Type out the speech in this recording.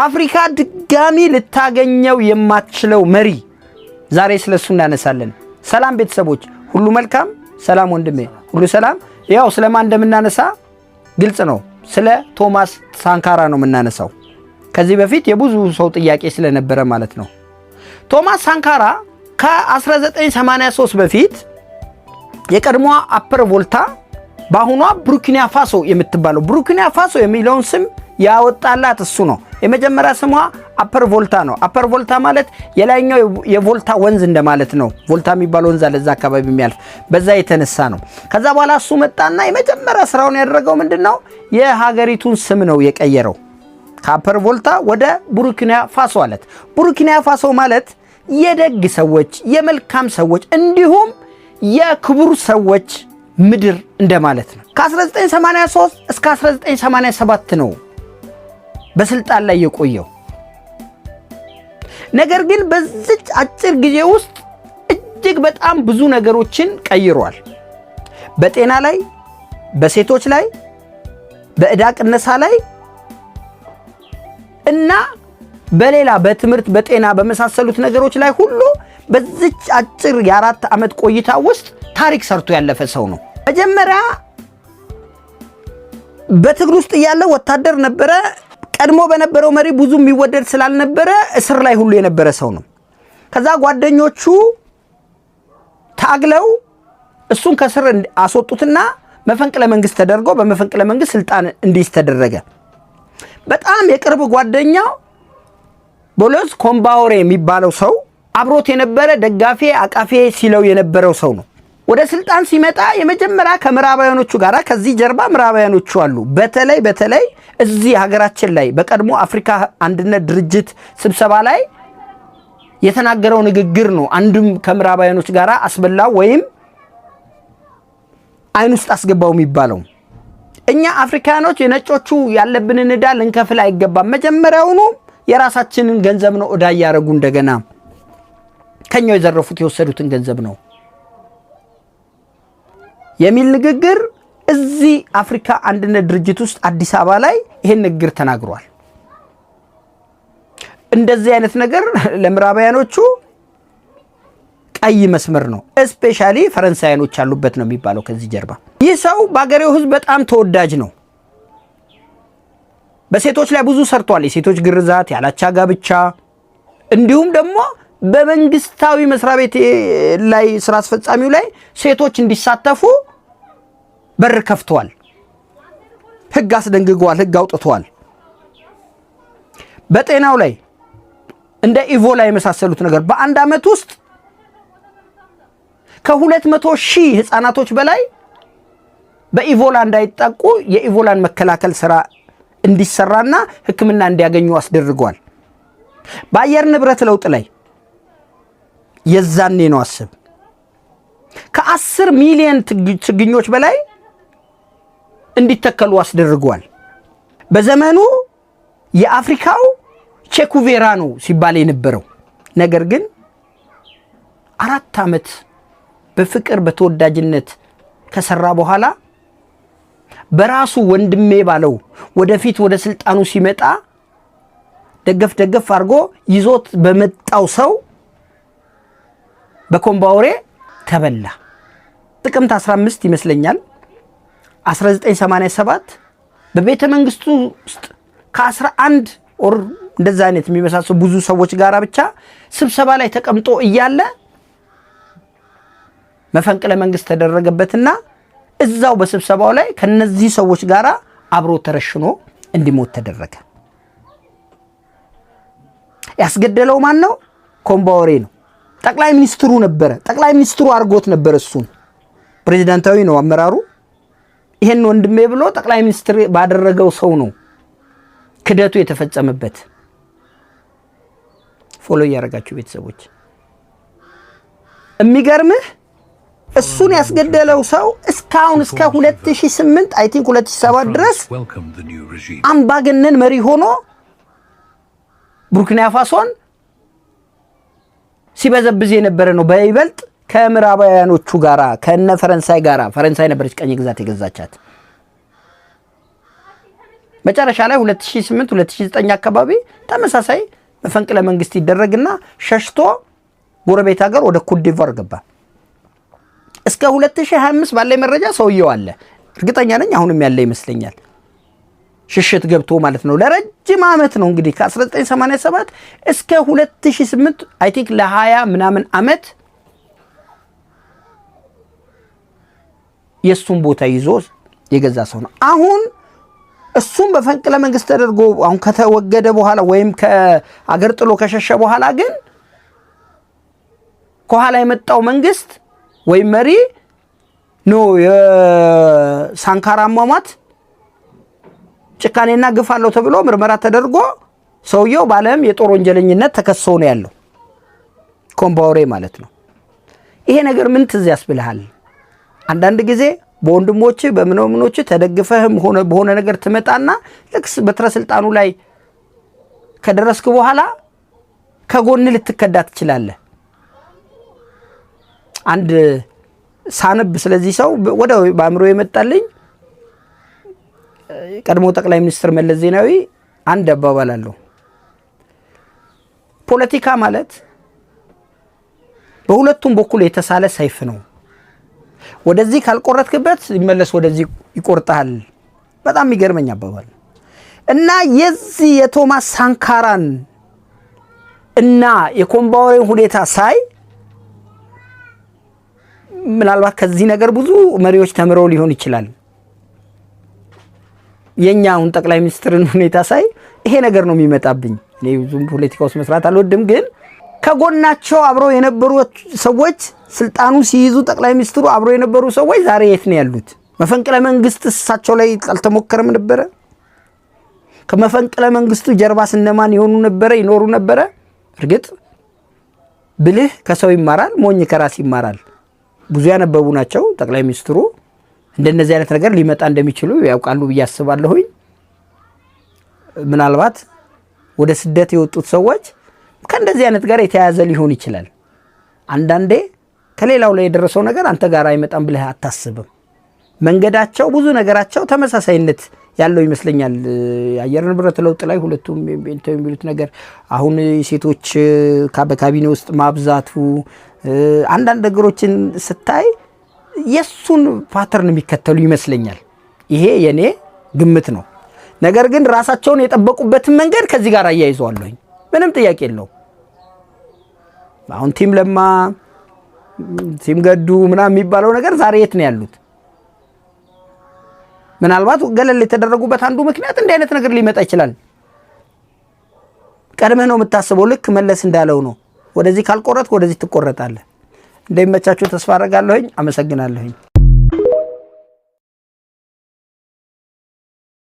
አፍሪካ ድጋሚ ልታገኘው የማትችለው መሪ ዛሬ ስለሱ እናነሳለን። ሰላም ቤተሰቦች ሁሉ መልካም ሰላም ወንድሜ ሁሉ ሰላም። ያው ስለማን እንደምናነሳ ግልጽ ነው። ስለ ቶማስ ሳንካራ ነው የምናነሳው። ከዚህ በፊት የብዙ ሰው ጥያቄ ስለነበረ ማለት ነው። ቶማስ ሳንካራ ከ1983 በፊት የቀድሞዋ አፐር ቮልታ ባሁኗ ቡርኪና ፋሶ የምትባለው ቡርኪና ፋሶ የሚለውን ስም ያወጣላት እሱ ነው። የመጀመሪያ ስሟ አፐር ቮልታ ነው። አፐር ቮልታ ማለት የላይኛው የቮልታ ወንዝ እንደማለት ነው። ቮልታ የሚባለው ወንዝ አለ እዛ አካባቢ የሚያልፍ በዛ የተነሳ ነው። ከዛ በኋላ እሱ መጣና የመጀመሪያ ስራውን ያደረገው ምንድነው? የሀገሪቱን ስም ነው የቀየረው። ከአፐር ቮልታ ወደ ቡርኪና ፋሶ አለት። ቡርኪና ፋሶ ማለት የደግ ሰዎች፣ የመልካም ሰዎች እንዲሁም የክቡር ሰዎች ምድር እንደማለት ነው። ከ1983 እስከ 1987 ነው በስልጣን ላይ የቆየው። ነገር ግን በዚች አጭር ጊዜ ውስጥ እጅግ በጣም ብዙ ነገሮችን ቀይሯል። በጤና ላይ፣ በሴቶች ላይ፣ በዕዳ ቅነሳ ላይ እና በሌላ በትምህርት በጤና በመሳሰሉት ነገሮች ላይ ሁሉ በዚች አጭር የ4 ዓመት ቆይታ ውስጥ ታሪክ ሰርቶ ያለፈ ሰው ነው። መጀመሪያ በትግል ውስጥ ያለ ወታደር ነበረ። ቀድሞ በነበረው መሪ ብዙ የሚወደድ ስላልነበረ እስር ላይ ሁሉ የነበረ ሰው ነው። ከዛ ጓደኞቹ ታግለው እሱን ከስር አስወጡትና መፈንቅለ መንግስት ተደርጎ በመፈንቅለ መንግስት ስልጣን እንዲይዝ ተደረገ። በጣም የቅርብ ጓደኛው ቦሎዝ ኮምባውሬ የሚባለው ሰው አብሮት የነበረ ደጋፊ አቃፊ ሲለው የነበረው ሰው ነው። ወደ ስልጣን ሲመጣ የመጀመሪያ ከምዕራባውያኖቹ ጋራ ከዚህ ጀርባ ምዕራባውያኖቹ አሉ። በተለይ እዚህ ሀገራችን ላይ በቀድሞ አፍሪካ አንድነት ድርጅት ስብሰባ ላይ የተናገረው ንግግር ነው አንዱም ከምዕራባውያኖች ጋራ አስበላው ወይም አይን ውስጥ አስገባው የሚባለው። እኛ አፍሪካኖች የነጮቹ ያለብንን ዕዳ ልንከፍል አይገባም፣ መጀመሪያውኑ የራሳችንን ገንዘብ ነው ዕዳ ያረጉ እንደገና ከኛው የዘረፉት የወሰዱትን ገንዘብ ነው የሚል ንግግር እዚህ አፍሪካ አንድነት ድርጅት ውስጥ አዲስ አበባ ላይ ይሄን ንግግር ተናግሯል። እንደዚህ አይነት ነገር ለምዕራባውያኖቹ ቀይ መስመር ነው። ስፔሻሊ ፈረንሳይኖች ያሉበት ነው የሚባለው ከዚህ ጀርባ። ይህ ሰው በአገሬው ህዝብ በጣም ተወዳጅ ነው። በሴቶች ላይ ብዙ ሰርቷል። የሴቶች ግርዛት፣ ያላቻ ጋብቻ እንዲሁም ደግሞ በመንግስታዊ መስሪያ ቤት ላይ ስራ አስፈጻሚው ላይ ሴቶች እንዲሳተፉ በር ከፍቷል። ህግ አስደንግጓል፣ ህግ አውጥቷል። በጤናው ላይ እንደ ኢቮላ የመሳሰሉት ነገር በአንድ አመት ውስጥ ከ200,000 ህፃናቶች በላይ በኢቮላ እንዳይጠቁ የኢቮላን መከላከል ስራ እንዲሰራና ህክምና እንዲያገኙ አስደርጓል። በአየር ንብረት ለውጥ ላይ የዛኔ ነው አስብ ከ10 ሚሊዮን ችግኞች በላይ እንዲተከሉ አስደርጓል። በዘመኑ የአፍሪካው ቼኩቬራ ነው ሲባል የነበረው ነገር ግን 4 ዓመት በፍቅር በተወዳጅነት ከሰራ በኋላ በራሱ ወንድሜ ባለው ወደፊት ወደ ስልጣኑ ሲመጣ ደገፍ አርጎ ይዞት በመጣው ሰው በኮምባውሬ ተበላ። ጥቅምት 15 ይመስለኛል 1987 በቤተ መንግስቱ ውስጥ ከ11 ኦር እንደዛ አይነት የሚመሳሰሉ ብዙ ሰዎች ጋራ ብቻ ስብሰባ ላይ ተቀምጦ እያለ መፈንቅለ መንግስት ተደረገበትና እዛው በስብሰባው ላይ ከነዚህ ሰዎች ጋራ አብሮ ተረሽኖ እንዲሞት ተደረገ። ያስገደለው ማን ነው? ኮምባውሬ ነው። ጠቅላይ ሚኒስትሩ ነበር። ጠቅላይ ሚኒስትሩ አርጎት ነበር። እሱን ፕሬዝዳንታዊ ነው አመራሩ። ይሄን ወንድሜ ብሎ ጠቅላይ ሚኒስትር ባደረገው ሰው ነው ክደቱ የተፈጸመበት። ፎሎ ያረጋችሁ ቤተሰቦች የሚገርምህ እሱን ያስገደለው ሰው እስካሁን እስከ 2008 አይ ቲንክ 2007 ድረስ አምባገነን መሪ ሆኖ ቡርኪና ፋሶን ሲበዘብዝ የነበረ ነው። በይበልጥ ከምዕራባውያኖቹ ጋራ ከነ ፈረንሳይ ጋራ ፈረንሳይ ነበረች ቀኝ ግዛት የገዛቻት መጨረሻ ላይ 2008 2009 አካባቢ ተመሳሳይ መፈንቅለ መንግስት ይደረግና ሸሽቶ ጎረቤት ሀገር ወደ ኮትዲቯር ገባ። እስከ 2025 ባለ መረጃ ሰውየው አለ። እርግጠኛ ነኝ አሁንም ያለ ይመስለኛል። ሽሽት ገብቶ ማለት ነው። ለረጅም ዓመት ነው እንግዲህ ከ1987 እስከ 2008 አይ ቲንክ ለ20 ምናምን ዓመት የሱን ቦታ ይዞ የገዛ ሰው ነው። አሁን እሱም በፈንቅለ መንግስት ተደርጎ አሁን ከተወገደ በኋላ ወይም ከአገር ጥሎ ከሸሸ በኋላ ግን ከኋላ የመጣው መንግስት ወይም መሪ ነው የሳንካራ አሟሟት ጭካኔና ግፍ አለው ተብሎ ምርመራ ተደርጎ ሰውየው ባለም የጦር ወንጀለኝነት ተከሶ ነው ያለው። ኮምባውሬ ማለት ነው። ይሄ ነገር ምን ትዝ ያስብልሃል? አንዳንድ ጊዜ በወንድሞች በምኖች ተደግፈህም ሆነ በሆነ ነገር ትመጣና ልክስ በትረ ስልጣኑ ላይ ከደረስክ በኋላ ከጎን ልትከዳ ትችላለህ። አንድ ሳነብ ስለዚህ ሰው ወደ ባምሮ የመጣልኝ ቀድሞ ጠቅላይ ሚኒስትር መለስ ዜናዊ አንድ አባባል አለው። ፖለቲካ ማለት በሁለቱም በኩል የተሳለ ሰይፍ ነው። ወደዚህ ካልቆረጥክበት ይመለስ ወደዚህ ይቆርጣል። በጣም የሚገርመኝ አባባል እና የዚህ የቶማስ ሳንካራን እና የኮምባውሬን ሁኔታ ሳይ ምናልባት ከዚህ ነገር ብዙ መሪዎች ተምረው ሊሆን ይችላል። የኛውን ጠቅላይ ሚኒስትርን ሁኔታ ሳይ ይሄ ነገር ነው የሚመጣብኝ። እኔ ብዙም ፖለቲካ ውስጥ መስራት አልወድም፣ ግን ከጎናቸው አብረው የነበሩ ሰዎች ስልጣኑ ሲይዙ ጠቅላይ ሚኒስትሩ አብረው የነበሩ ሰዎች ዛሬ የት ነው ያሉት? መፈንቅለ መንግስት እሳቸው ላይ አልተሞከረም ነበር? ከመፈንቅለ መንግስቱ ጀርባስ እነማን ይኖሩ ነበር? እርግጥ ብልህ ከሰው ይማራል፣ ሞኝ ከራስ ይማራል። ብዙ ያነበቡ ናቸው ጠቅላይ ሚኒስትሩ። እንደነዚህ አይነት ነገር ሊመጣ እንደሚችሉ ያውቃሉ ብዬ አስባለሁኝ። ምናልባት ወደ ስደት የወጡት ሰዎች ከእንደዚህ አይነት ጋር የተያያዘ ሊሆን ይችላል። አንዳንዴ ከሌላው ላይ የደረሰው ነገር አንተ ጋር አይመጣም ብለህ አታስብም። መንገዳቸው ብዙ ነገራቸው ተመሳሳይነት ያለው ይመስለኛል። የአየር ንብረት ለውጥ ላይ ሁለቱም የሚሉት ነገር አሁን ሴቶች በካቢኔ ውስጥ ማብዛቱ አንዳንድ ነገሮችን ስታይ የሱን ፓተርን የሚከተሉ ይመስለኛል። ይሄ የኔ ግምት ነው። ነገር ግን ራሳቸውን የጠበቁበትን መንገድ ከዚህ ጋር አያይዘዋለሁኝ። ምንም ጥያቄ የለው። አሁን ቲም ለማ ቲም ገዱ ምናምን የሚባለው ነገር ዛሬ የት ነው ያሉት? ምናልባት ገለል የተደረጉበት አንዱ ምክንያት እንዲህ አይነት ነገር ሊመጣ ይችላል። ቀድመህ ነው የምታስበው። ልክ መለስ እንዳለው ነው። ወደዚህ ካልቆረጥክ ወደዚህ ትቆረጣለህ። እንደሚመቻችሁ ተስፋ አደርጋለሁኝ። አመሰግናለሁኝ።